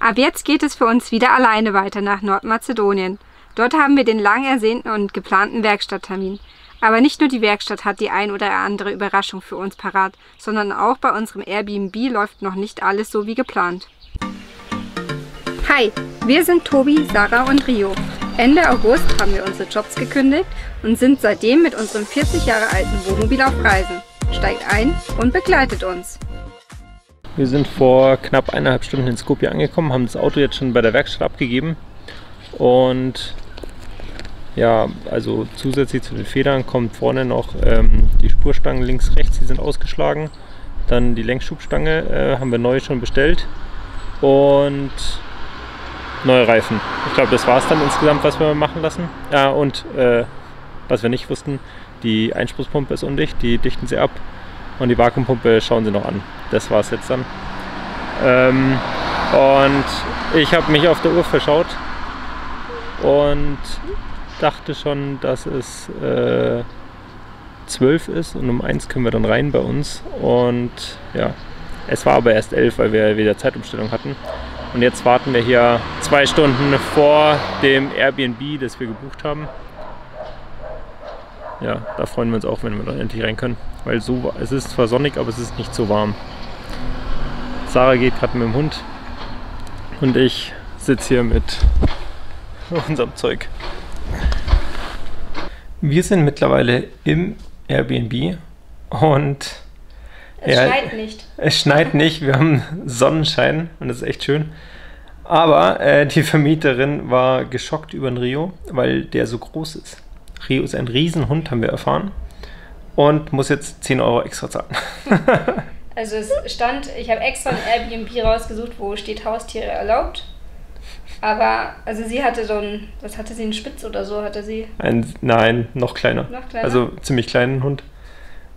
Ab jetzt geht es für uns wieder alleine weiter nach Nordmazedonien. Dort haben wir den lang ersehnten und geplanten Werkstatttermin. Aber nicht nur die Werkstatt hat die ein oder andere Überraschung für uns parat, sondern auch bei unserem Airbnb läuft noch nicht alles so wie geplant. Hi, wir sind Tobi, Sarah und Rio. Ende August haben wir unsere Jobs gekündigt und sind seitdem mit unserem 40 Jahre alten Wohnmobil auf Reisen. Steigt ein und begleitet uns. Wir sind vor knapp 1,5 Stunden in Skopje angekommen, haben das Auto jetzt schon bei der Werkstatt abgegeben und ja, also zusätzlich zu den Federn kommt vorne noch die Spurstangen links, rechts, die sind ausgeschlagen. Dann die Lenkschubstange haben wir neu schon bestellt und neue Reifen. Ich glaube, das war es dann insgesamt, was wir machen lassen. Ja, und was wir nicht wussten, die Einspruchspumpe ist undicht, die dichten sie ab und die Vakuumpumpe schauen sie noch an. Das war es jetzt dann. Und ich habe mich auf der Uhr verschaut und dachte schon, dass es 12 ist und um 1 können wir dann rein bei uns. Und ja, es war aber erst 11, weil wir wieder Zeitumstellung hatten. Und jetzt warten wir hier 2 Stunden vor dem Airbnb, das wir gebucht haben. Ja, da freuen wir uns auch, wenn wir dann endlich rein können. Weil so, es ist zwar sonnig, aber es ist nicht so warm. Sarah geht gerade mit dem Hund und ich sitze hier mit unserem Zeug. Wir sind mittlerweile im Airbnb und es schneit nicht. Es schneit nicht, wir haben Sonnenschein und das ist echt schön. Aber die Vermieterin war geschockt über den Rio, weil der so groß ist. Rio ist ein Riesenhund, haben wir erfahren, und muss jetzt 10 Euro extra zahlen. Also es stand, ich habe extra ein Airbnb rausgesucht, wo steht Haustiere erlaubt. Aber, also sie hatte so ein, was hatte sie, einen Spitz oder so, hatte sie? Nein, noch kleiner. Noch kleiner? Also ziemlich kleinen Hund.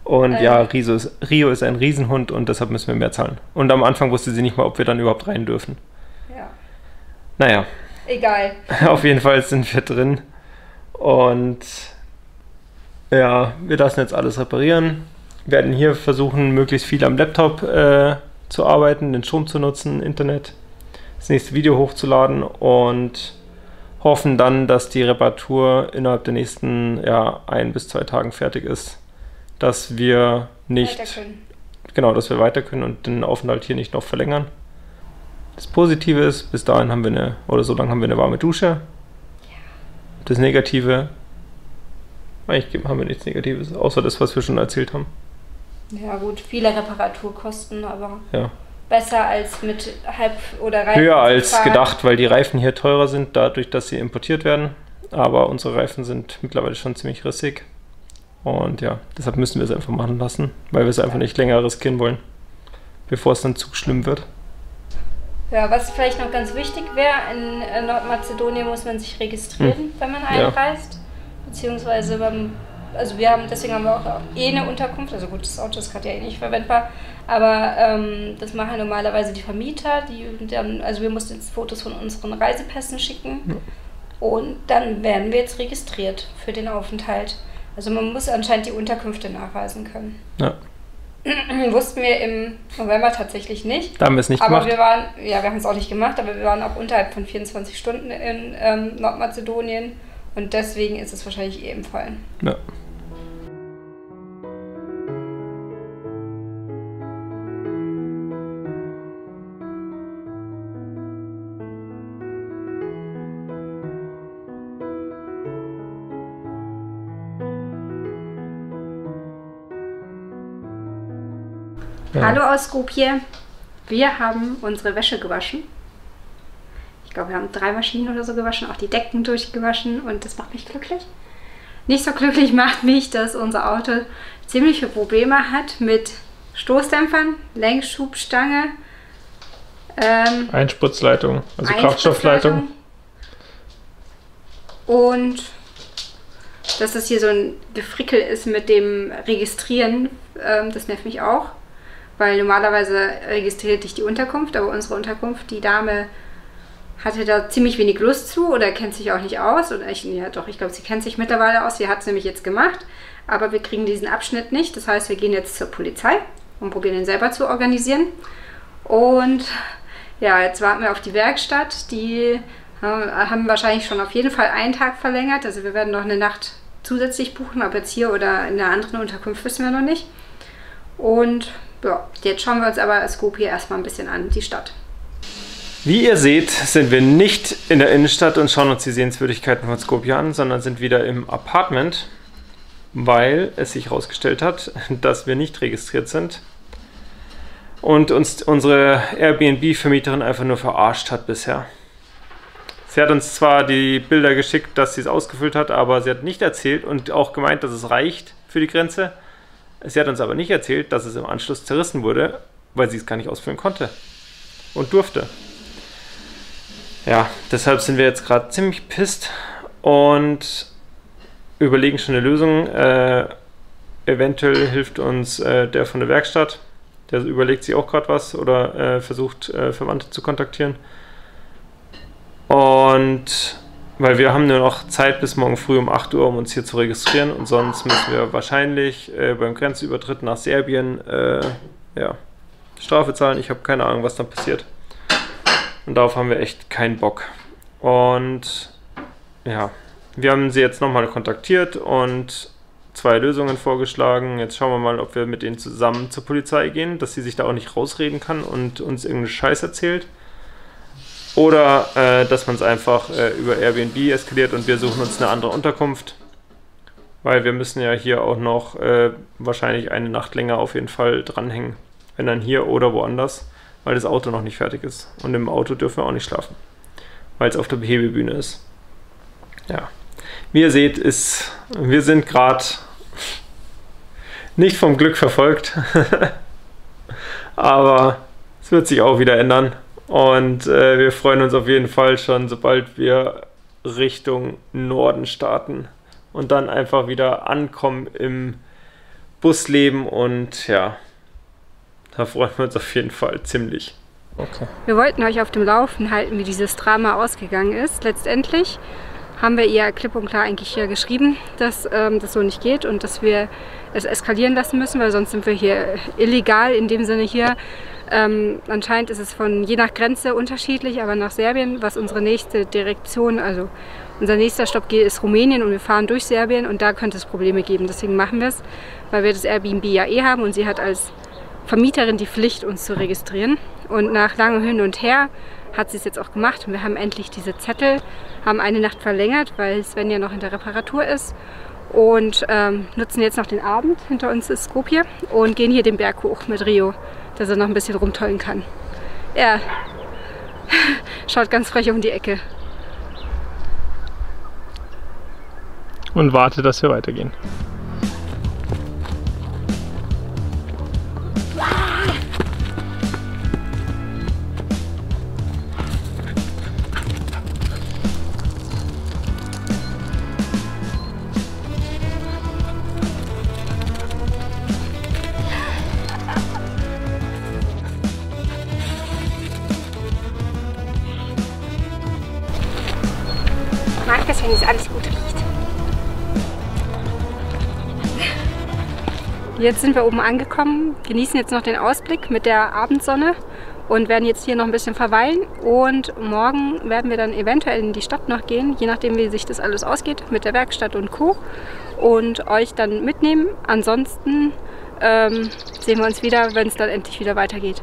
Und ja, Rio ist ein Riesenhund und deshalb müssen wir mehr zahlen. Und am Anfang wusste sie nicht mal, ob wir dann überhaupt rein dürfen. Ja. Naja. Egal. Auf jeden Fall sind wir drin. Und ja, wir lassen jetzt alles reparieren. Wir werden hier versuchen, möglichst viel am Laptop zu arbeiten, den Strom zu nutzen, Internet, das nächste Video hochzuladen und hoffen dann, dass die Reparatur innerhalb der nächsten 1 bis 2 Tagen fertig ist, dass wir nicht dass wir weiter können und den Aufenthalt hier nicht noch verlängern. Das Positive ist, bis dahin haben wir so lange haben wir eine warme Dusche. Ja. Das Negative, eigentlich haben wir nichts Negatives, außer das, was wir schon erzählt haben. Ja gut, viele Reparaturkosten, aber ja. Besser als mit oder Reifen. Höher als gedacht, weil die Reifen hier teurer sind, dadurch, dass sie importiert werden. Aber unsere Reifen sind mittlerweile schon ziemlich rissig. Und ja, deshalb müssen wir es einfach machen lassen, weil wir es einfach nicht länger riskieren wollen, bevor es dann zu schlimm wird. Ja, was vielleicht noch ganz wichtig wäre, in Nordmazedonien muss man sich registrieren, wenn man einreist. Beziehungsweise deswegen haben wir auch eine Unterkunft, also gut, das Auto ist gerade ja nicht verwendbar, aber das machen normalerweise die Vermieter, also wir mussten jetzt Fotos von unseren Reisepässen schicken und dann werden wir jetzt registriert für den Aufenthalt. Also man muss anscheinend die Unterkünfte nachweisen können. Ja. Wussten wir im November tatsächlich nicht. Da haben wir es nicht gemacht. Aber wir haben es auch nicht gemacht, aber wir waren auch unterhalb von 24 Stunden in Nordmazedonien und deswegen ist es wahrscheinlich empfohlen. Ja. Ja. Hallo aus Skopje. Wir haben unsere Wäsche gewaschen. Ich glaube, wir haben 3 Maschinen oder so gewaschen, auch die Decken durchgewaschen und das macht mich glücklich. Nicht so glücklich macht mich, dass unser Auto ziemliche Probleme hat mit Stoßdämpfern, Lenkschubstange, Einspritzleitung, also Kraftstoffleitung. Und dass das hier so ein Gefrickel ist mit dem Registrieren, das nervt mich auch. Weil normalerweise registriert dich die Unterkunft, aber unsere Unterkunft, die Dame hatte da ziemlich wenig Lust zu oder kennt sich auch nicht aus. Oder ich glaube, sie kennt sich mittlerweile aus. Sie hat es nämlich jetzt gemacht, aber wir kriegen diesen Abschnitt nicht. Das heißt, wir gehen jetzt zur Polizei und probieren ihn selber zu organisieren. Und Ja, jetzt warten wir auf die Werkstatt. Die haben wahrscheinlich schon auf jeden Fall einen Tag verlängert. Also wir werden noch eine Nacht zusätzlich buchen, ob jetzt hier oder in einer anderen Unterkunft, wissen wir noch nicht. Und ja, jetzt schauen wir uns aber Skopje erstmal ein bisschen an, die Stadt. Wie ihr seht, sind wir nicht in der Innenstadt und schauen uns die Sehenswürdigkeiten von Skopje an, sondern sind wieder im Apartment, weil es sich herausgestellt hat, dass wir nicht registriert sind und uns unsere Airbnb-Vermieterin einfach nur verarscht hat bisher. Sie hat uns zwar die Bilder geschickt, dass sie es ausgefüllt hat, aber sie hat nicht erzählt und auch gemeint, dass es reicht für die Grenze. Sie hat uns aber nicht erzählt, dass es im Anschluss zerrissen wurde, weil sie es gar nicht ausfüllen konnte und durfte. Ja, deshalb sind wir jetzt gerade ziemlich pisst und überlegen schon eine Lösung. Eventuell hilft uns der von der Werkstatt. Der überlegt sich auch gerade was oder versucht Verwandte zu kontaktieren. Und weil wir haben nur noch Zeit bis morgen früh um 8 Uhr, um uns hier zu registrieren. Und sonst müssen wir wahrscheinlich beim Grenzübertritt nach Serbien ja, Strafe zahlen. Ich habe keine Ahnung, was dann passiert. Und darauf haben wir echt keinen Bock. Und ja, wir haben sie jetzt nochmal kontaktiert und 2 Lösungen vorgeschlagen. Jetzt schauen wir mal, ob wir mit denen zusammen zur Polizei gehen, dass sie sich da auch nicht rausreden kann und uns irgendeinen Scheiß erzählt. Oder dass man es einfach über Airbnb eskaliert und wir suchen uns eine andere Unterkunft. Weil wir müssen ja hier auch noch wahrscheinlich eine Nacht länger auf jeden Fall dranhängen. Wenn dann hier oder woanders, weil das Auto noch nicht fertig ist. Und im Auto dürfen wir auch nicht schlafen, weil es auf der Hebebühne ist. Ja, wie ihr seht, wir sind gerade nicht vom Glück verfolgt. Aber es wird sich auch wieder ändern. Und wir freuen uns auf jeden Fall schon, sobald wir Richtung Norden starten und dann einfach wieder ankommen im Busleben. Und ja, da freuen wir uns auf jeden Fall ziemlich. Okay. Wir wollten euch auf dem Laufen halten, wie dieses Drama ausgegangen ist. Letztendlich haben wir ihr klipp und klar eigentlich hier geschrieben, dass das so nicht geht und dass wir es eskalieren lassen müssen, weil sonst sind wir hier illegal in dem Sinne hier. Anscheinend ist es von je nach Grenze unterschiedlich, aber nach Serbien, was unsere nächste Direktion, also unser nächster Stopp geht, ist Rumänien und wir fahren durch Serbien und da könnte es Probleme geben. Deswegen machen wir es, weil wir das Airbnb ja haben und sie hat als Vermieterin die Pflicht, uns zu registrieren. Und nach langem Hin und Her hat sie es jetzt auch gemacht und wir haben endlich diese Zettel, haben eine Nacht verlängert, weil Sven ja noch in der Reparatur ist und nutzen jetzt noch den Abend, hinter uns ist Skopje und gehen hier den Berg hoch mit Rio, dass er noch ein bisschen rumtollen kann. Er schaut ganz frech um die Ecke. Und warte, dass wir weitergehen. Ich mag das, wenn es alles gut riecht. Jetzt sind wir oben angekommen, genießen jetzt noch den Ausblick mit der Abendsonne und werden jetzt hier noch ein bisschen verweilen. Und morgen werden wir dann eventuell in die Stadt noch gehen, je nachdem wie sich das alles ausgeht mit der Werkstatt und Co. Und euch dann mitnehmen. Ansonsten sehen wir uns wieder, wenn es dann endlich wieder weitergeht.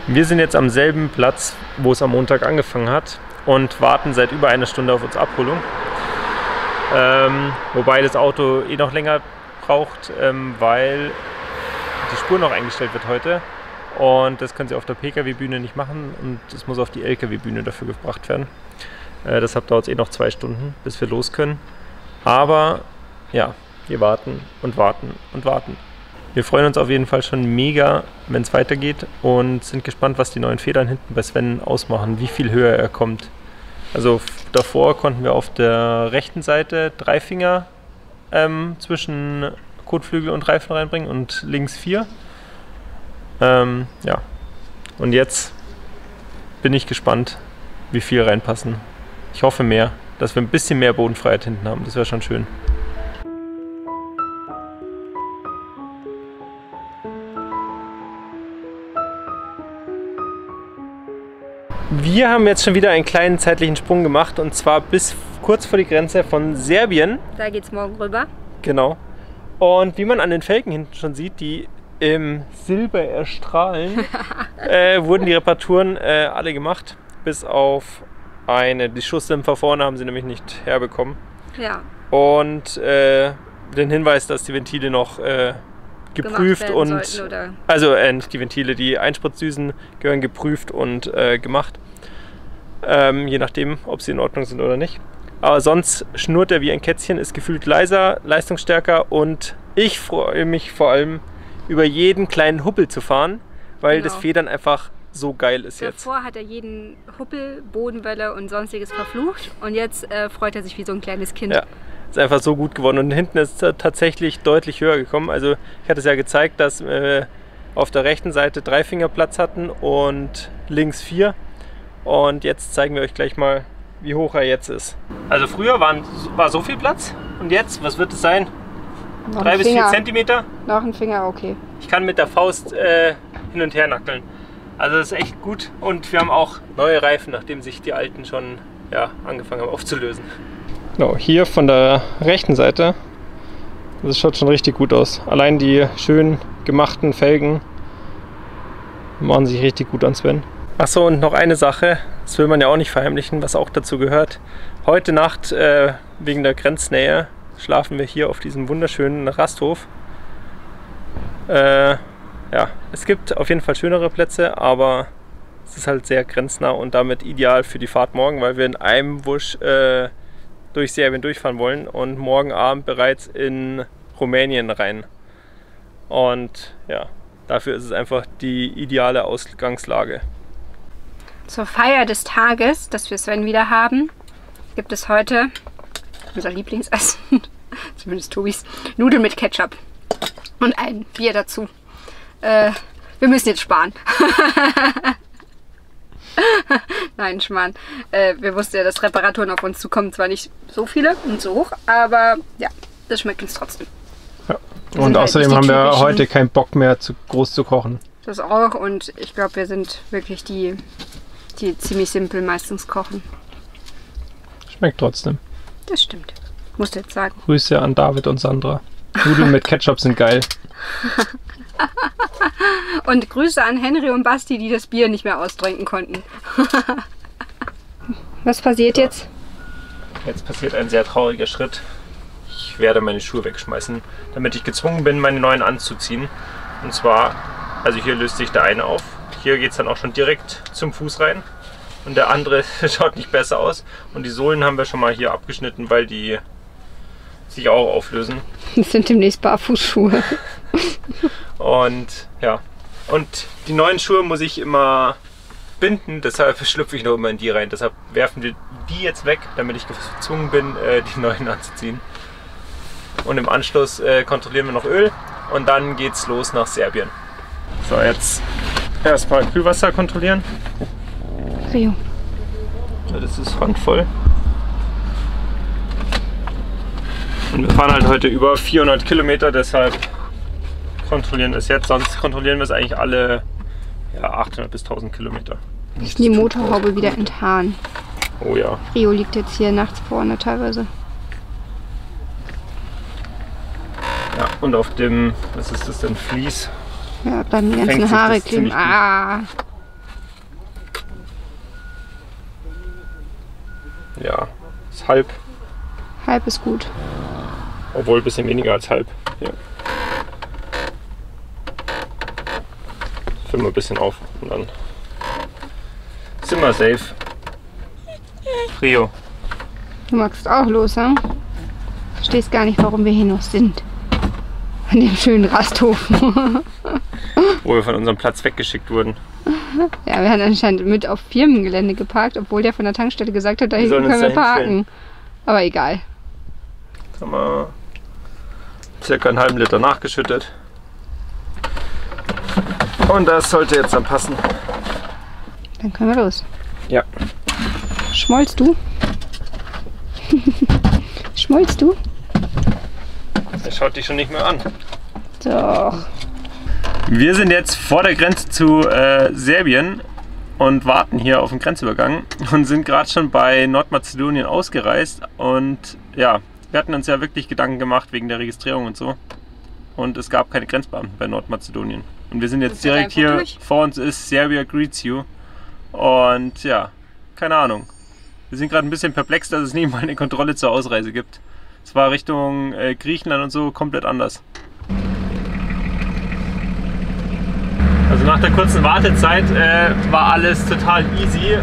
Wir sind jetzt am selben Platz, wo es am Montag angefangen hat und warten seit über einer Stunde auf unsere Abholung. Wobei das Auto eh noch länger braucht, weil die Spur noch eingestellt wird heute. Und das können sie auf der Pkw-Bühne nicht machen und es muss auf die Lkw-Bühne dafür gebracht werden. Deshalb dauert es eh noch 2 Stunden, bis wir los können. Aber ja, wir warten und warten und warten. Wir freuen uns auf jeden Fall schon mega, wenn es weitergeht und sind gespannt, was die neuen Federn hinten bei Sven ausmachen, wie viel höher er kommt. Also davor konnten wir auf der rechten Seite 3 Finger zwischen Kotflügel und Reifen reinbringen und links 4. Ja, und jetzt bin ich gespannt, wie viel reinpassen. Ich hoffe mehr, dass wir ein bisschen mehr Bodenfreiheit hinten haben. Das wäre schon schön. Wir haben jetzt schon wieder einen kleinen zeitlichen Sprung gemacht und zwar bis kurz vor die Grenze von Serbien. Da geht's morgen rüber. Genau. Und wie man an den Felgen hinten schon sieht, die im Silber erstrahlen, wurden die Reparaturen alle gemacht. Bis auf eine. Die Schussdämpfer vorne haben sie nämlich nicht herbekommen. Ja. Und den Hinweis, dass die Ventile noch geprüft und sollten, oder? Also nicht die Ventile, die Einspritzdüsen gehören geprüft und gemacht. Je nachdem, ob sie in Ordnung sind oder nicht. Aber sonst schnurrt er wie ein Kätzchen, ist gefühlt leiser, leistungsstärker und ich freue mich vor allem über jeden kleinen Huppel zu fahren, weil das Federn einfach so geil ist jetzt. Davor hat er jeden Huppel, Bodenwelle und sonstiges verflucht und jetzt freut er sich wie so ein kleines Kind. Ja, ist einfach so gut geworden und hinten ist er tatsächlich deutlich höher gekommen. Also ich hatte es ja gezeigt, dass auf der rechten Seite 3 Finger Platz hatten und links 4 und jetzt zeigen wir euch gleich mal, wie hoch er jetzt ist. Also früher war so viel Platz und jetzt, was wird es sein? 3 bis 4 Zentimeter? Noch ein Finger, okay. Ich kann mit der Faust hin und her nackeln. Also das ist echt gut und wir haben auch neue Reifen, nachdem sich die alten schon angefangen haben aufzulösen. Genau, hier von der rechten Seite, das schaut schon richtig gut aus. Allein die schön gemachten Felgen machen sich richtig gut an, Sven. Achso, und noch eine Sache, das will man ja auch nicht verheimlichen, was auch dazu gehört. Heute Nacht, wegen der Grenznähe, schlafen wir hier auf diesem wunderschönen Rasthof. Es gibt auf jeden Fall schönere Plätze, aber es ist halt sehr grenznah und damit ideal für die Fahrt morgen, weil wir in einem Wusch durch Serbien durchfahren wollen und morgen Abend bereits in Rumänien rein. Und ja, dafür ist es einfach die ideale Ausgangslage. Zur Feier des Tages, das wir Sven wieder haben, gibt es heute unser Lieblingsessen, zumindest Tobis, Nudeln mit Ketchup und ein Bier dazu. Wir müssen jetzt sparen. Nein, Schmarrn. Wir wussten ja, dass Reparaturen auf uns zukommen. Zwar nicht so viele und so hoch, aber ja, das schmeckt uns trotzdem. Ja. Und außerdem haben wir heute keinen Bock mehr, zu groß zu kochen. Das auch und ich glaube, wir sind wirklich die ziemlich simpel meistens kochen. Schmeckt trotzdem. Das stimmt. Musst du jetzt sagen. Grüße an David und Sandra. Nudeln mit Ketchup sind geil. Und Grüße an Henry und Basti, die das Bier nicht mehr austrinken konnten. Was passiert jetzt? Jetzt passiert ein sehr trauriger Schritt. Ich werde meine Schuhe wegschmeißen, damit ich gezwungen bin, meine neuen anzuziehen. Und zwar, also hier löst sich der eine auf. Hier geht es dann auch schon direkt zum Fuß rein. Und der andere schaut nicht besser aus. Und die Sohlen haben wir schon mal hier abgeschnitten, weil die sich auch auflösen. Das sind demnächst Barfußschuhe. Und ja, und die neuen Schuhe muss ich immer binden, deshalb schlüpfe ich noch immer in die rein. Deshalb werfen wir die jetzt weg, damit ich gezwungen bin, die neuen anzuziehen. Und im Anschluss kontrollieren wir noch Öl und dann geht's los nach Serbien. So, jetzt erstmal Kühlwasser kontrollieren. Rio. Ja, das ist handvoll. Und wir fahren halt heute über 400 Kilometer, deshalb kontrollieren wir es jetzt. Sonst kontrollieren wir es eigentlich alle 800 bis 1000 Kilometer. Ich die Motorhaube wieder enthaaren. Oh ja. Rio liegt jetzt hier nachts vorne teilweise. Ja, und auf dem, was ist das denn, Vlies? Ja, bleiben die ganzen Haare kleben. Ah. Ja, ist halb. Halb ist gut. Obwohl ein bisschen weniger als halb. Ja. Füllen wir ein bisschen auf und dann sind wir safe. Rio. Du magst auch los, hm? Verstehst gar nicht, warum wir hier noch sind. An dem schönen Rasthof. Wo wir von unserem Platz weggeschickt wurden. Ja, wir haben anscheinend mit auf Firmengelände geparkt, obwohl der von der Tankstelle gesagt hat, da hinten können wir parken. Aber egal. Jetzt haben wir circa einen halben Liter nachgeschüttet. Und das sollte jetzt dann passen. Dann können wir los. Ja. Schmollst du? Schmollst du? Er schaut dich schon nicht mehr an. Doch. Wir sind jetzt vor der Grenze zu Serbien und warten hier auf den Grenzübergang und sind gerade schon bei Nordmazedonien ausgereist. Und ja, wir hatten uns ja wirklich Gedanken gemacht wegen der Registrierung und so. Und es gab keine Grenzbeamten bei Nordmazedonien. Und wir sind jetzt direkt hier, vor uns ist Serbia greets you. Und ja, keine Ahnung. Wir sind gerade ein bisschen perplex, dass es nicht mal eine Kontrolle zur Ausreise gibt. Es war Richtung Griechenland und so komplett anders. Also nach der kurzen Wartezeit war alles total easy.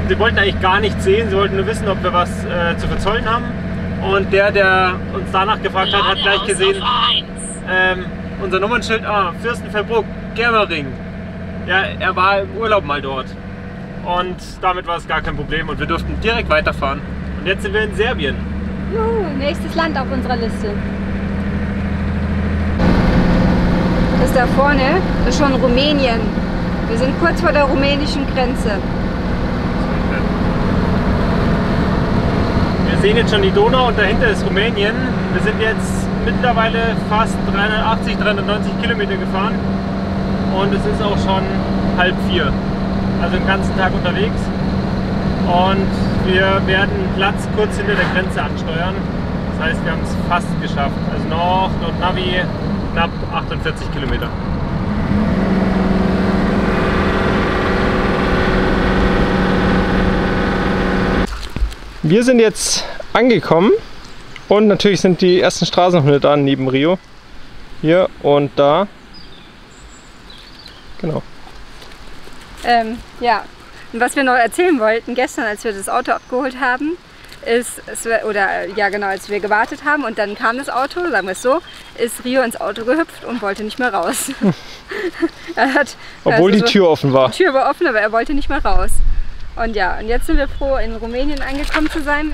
Sie wollten eigentlich gar nichts sehen, sie wollten nur wissen, ob wir was zu verzollen haben. Und der uns danach gefragt hat, hat gleich gesehen, unser Nummernschild, Fürstenfeldbruck, Germering. Ja, er war im Urlaub mal dort. Und damit war es gar kein Problem und wir durften direkt weiterfahren. Und jetzt sind wir in Serbien. Juhu, nächstes Land auf unserer Liste. Das da vorne ist schon Rumänien. Wir sind kurz vor der rumänischen Grenze. Wir sehen jetzt schon die Donau und dahinter ist Rumänien. Wir sind jetzt mittlerweile fast 380, 390 Kilometer gefahren. Und es ist auch schon 3:30. Also den ganzen Tag unterwegs. Und wir werden Platz kurz hinter der Grenze ansteuern. Das heißt, wir haben es fast geschafft. Also noch laut Navi knapp 48 Kilometer. Wir sind jetzt angekommen und natürlich sind die ersten Straßenhunde da neben Rio. Hier und da. Genau. Ja, und was wir noch erzählen wollten, gestern, als wir das Auto abgeholt haben, ist, als wir gewartet haben und dann kam das Auto, sagen wir es so, ist Rio ins Auto gehüpft und wollte nicht mehr raus. Obwohl die Tür offen war. Die Tür war offen, aber er wollte nicht mehr raus. Und ja, und jetzt sind wir froh, in Rumänien angekommen zu sein,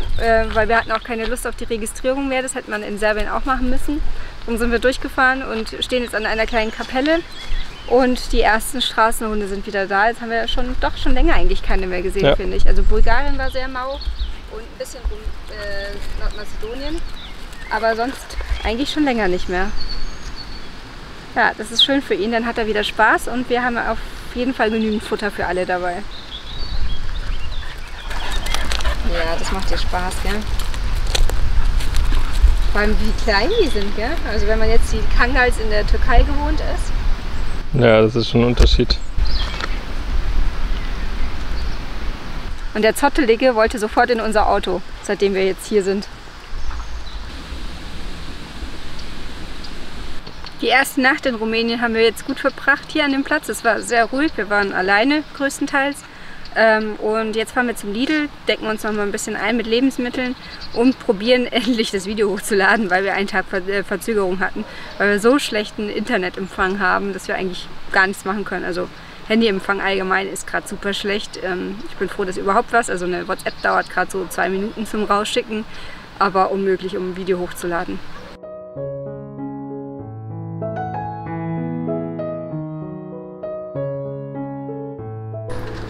weil wir hatten auch keine Lust auf die Registrierung mehr. Das hätte man in Serbien auch machen müssen. Darum sind wir durchgefahren und stehen jetzt an einer kleinen Kapelle. Und die ersten Straßenhunde sind wieder da. Jetzt haben wir doch schon länger eigentlich keine mehr gesehen, ja, finde ich. Also Bulgarien war sehr mau und ein bisschen Nordmazedonien. Aber sonst eigentlich schon länger nicht mehr. Ja, das ist schön für ihn, dann hat er wieder Spaß und wir haben auf jeden Fall genügend Futter für alle dabei. Ja, das macht dir Spaß, gell? Vor allem wie klein die sind, gell? Also wenn man jetzt die Kangals in der Türkei gewohnt ist. Ja, das ist schon ein Unterschied. Und der Zottelige wollte sofort in unser Auto, seitdem wir jetzt hier sind. Die erste Nacht in Rumänien haben wir jetzt gut verbracht hier an dem Platz. Es war sehr ruhig, wir waren alleine größtenteils. Und jetzt fahren wir zum Lidl, decken uns noch mal ein bisschen ein mit Lebensmitteln und probieren endlich das Video hochzuladen, weil wir einen Tag Verzögerung hatten, weil wir so schlechten Internetempfang haben, dass wir eigentlich gar nichts machen können. Also Handyempfang allgemein ist gerade super schlecht. Ich bin froh, dass überhaupt was, also eine WhatsApp dauert gerade so 2 Minuten zum Rausschicken, aber unmöglich, um ein Video hochzuladen.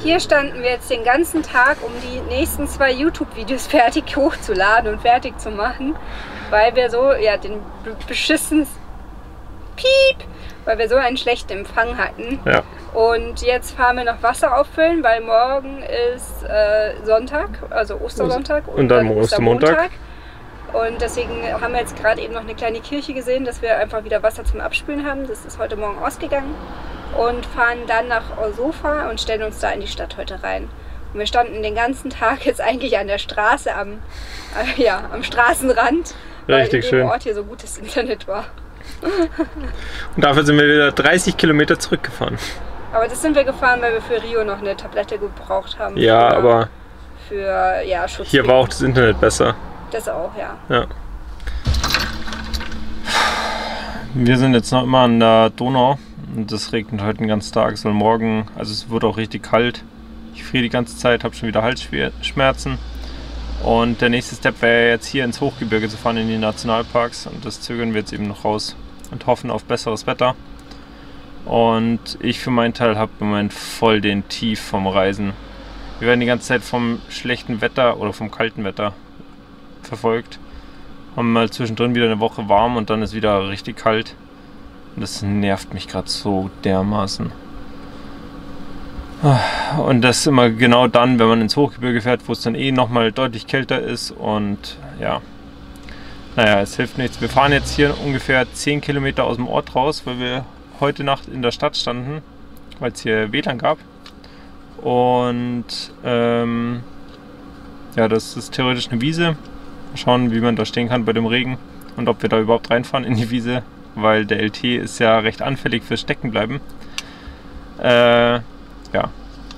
Hier standen wir jetzt den ganzen Tag, um die nächsten 2 YouTube-Videos fertig hochzuladen und fertig zu machen, weil wir so, ja, den beschissenen Piep, weil wir so einen schlechten Empfang hatten. Ja. Und jetzt fahren wir noch Wasser auffüllen, weil morgen ist Sonntag, also Ostersonntag und dann Ostermontag. Und deswegen haben wir jetzt gerade eben noch eine kleine Kirche gesehen, dass wir einfach wieder Wasser zum Abspülen haben. Das ist heute Morgen ausgegangen. Und fahren dann nach Osofa und stellen uns da in die Stadt heute rein. Und wir standen den ganzen Tag jetzt eigentlich an der Straße, am Straßenrand, weil in dem Ort hier so gutes Internet war. Und dafür sind wir wieder 30 Kilometer zurückgefahren. Aber das sind wir gefahren, weil wir für Rio noch eine Tablette gebraucht haben. Ja, aber für Schutz. Hier war auch das Internet besser. Das auch, ja. Wir sind jetzt noch immer an der Donau. Und das regnet heute den ganzen Tag, soll morgen, also es wird auch richtig kalt. Ich friere die ganze Zeit, habe schon wieder Halsschmerzen. Und der nächste Step wäre jetzt hier ins Hochgebirge zu fahren, in die Nationalparks. Und das zögern wir jetzt eben noch raus und hoffen auf besseres Wetter. Und ich für meinen Teil habe im Moment voll den Tief vom Reisen. Wir werden die ganze Zeit vom schlechten Wetter oder vom kalten Wetter verfolgt. Haben mal zwischendrin wieder eine Woche warm und dann ist wieder richtig kalt. Und das nervt mich gerade so dermaßen. Und das immer genau dann, wenn man ins Hochgebirge fährt, wo es dann eh nochmal deutlich kälter ist. Und ja, naja, es hilft nichts. Wir fahren jetzt hier ungefähr 10 Kilometer aus dem Ort raus, weil wir heute Nacht in der Stadt standen, weil es hier WLAN gab. Und ja, das ist theoretisch eine Wiese. Mal schauen, wie man da stehen kann bei dem Regen und ob wir da überhaupt reinfahren in die Wiese, weil der LT ist ja recht anfällig fürs Steckenbleiben. Ja,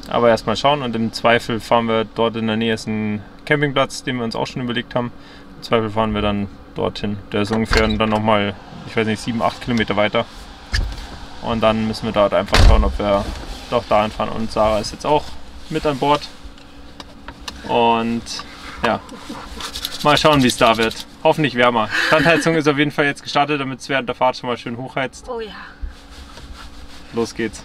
aber erstmal schauen und im Zweifel fahren wir dort in der Nähe, ist ein Campingplatz, den wir uns auch schon überlegt haben. Im Zweifel fahren wir dann dorthin. Der ist ungefähr dann nochmal, ich weiß nicht, 7-8 Kilometer weiter. Und dann müssen wir dort einfach schauen, ob wir doch dahin fahren. Und Sarah ist jetzt auch mit an Bord. Und ja, mal schauen, wie es da wird. Hoffentlich wärmer. Standheizung ist auf jeden Fall jetzt gestartet, damit es während der Fahrt schon mal schön hochheizt. Oh ja. Los geht's.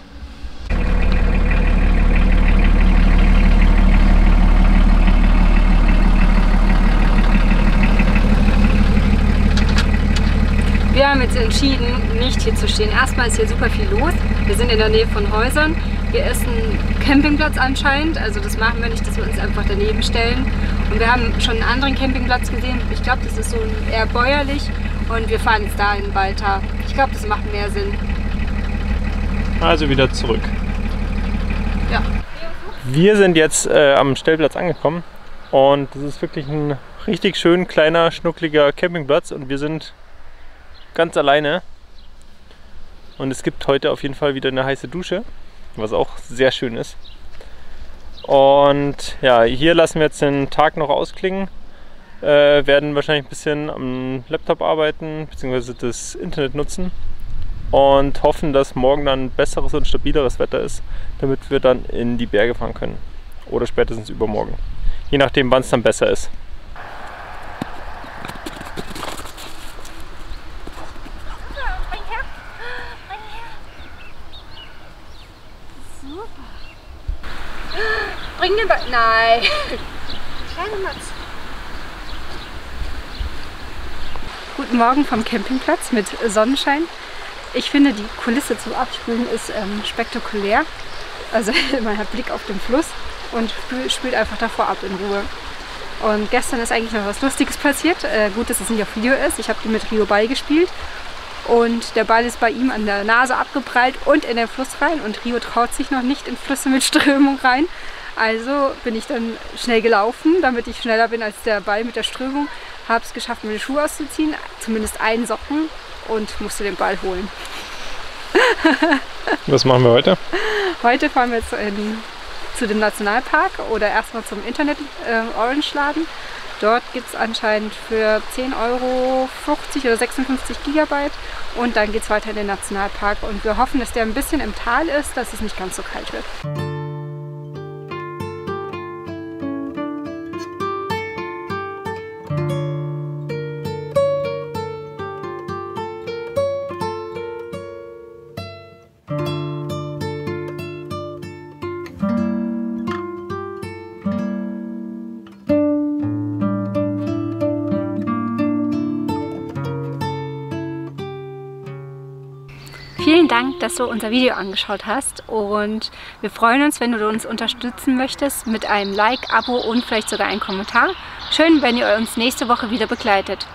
Wir haben jetzt entschieden, nicht hier zu stehen. Erstmal ist hier super viel los. Wir sind in der Nähe von Häusern. Hier ist ein Campingplatz anscheinend. Also das machen wir nicht, dass wir uns einfach daneben stellen. Und wir haben schon einen anderen Campingplatz gesehen. Ich glaube, das ist so eher bäuerlich. Und wir fahren jetzt dahin weiter. Ich glaube, das macht mehr Sinn. Also wieder zurück. Ja. Wir sind jetzt am Stellplatz angekommen. Und das ist wirklich ein richtig schön kleiner, schnuckliger Campingplatz. Und wir sind ganz alleine und es gibt heute auf jeden Fall wieder eine heiße Dusche, was auch sehr schön ist. Und ja, hier lassen wir jetzt den Tag noch ausklingen, werden wahrscheinlich ein bisschen am Laptop arbeiten bzw. das Internet nutzen und hoffen, dass morgen dann besseres und stabileres Wetter ist, damit wir dann in die Berge fahren können oder spätestens übermorgen, je nachdem wann es dann besser ist. Bring den Ball. Nein. Kleine Matz. Guten Morgen vom Campingplatz mit Sonnenschein. Ich finde, die Kulisse zum Abspülen ist spektakulär. Also man hat Blick auf den Fluss und spült einfach davor ab in Ruhe. Und gestern ist eigentlich noch was Lustiges passiert. Gut, dass es nicht auf Video ist. Ich habe mit Rio Ball gespielt. Und der Ball ist bei ihm an der Nase abgeprallt und in den Fluss rein. Und Rio traut sich noch nicht in Flüsse mit Strömung rein. Also bin ich dann schnell gelaufen, damit ich schneller bin als der Ball mit der Strömung. Habe es geschafft, meine Schuhe auszuziehen, zumindest einen Socken, und musste den Ball holen. Was machen wir heute? Heute fahren wir jetzt zu dem Nationalpark oder erstmal zum Internet Orange Laden. Dort gibt es anscheinend für 10 Euro 50 oder 56 Gigabyte und dann geht es weiter in den Nationalpark und wir hoffen, dass der ein bisschen im Tal ist, dass es nicht ganz so kalt wird. Vielen Dank, dass du unser Video angeschaut hast und wir freuen uns, wenn du uns unterstützen möchtest mit einem Like, Abo und vielleicht sogar einem Kommentar. Schön, wenn ihr uns nächste Woche wieder begleitet.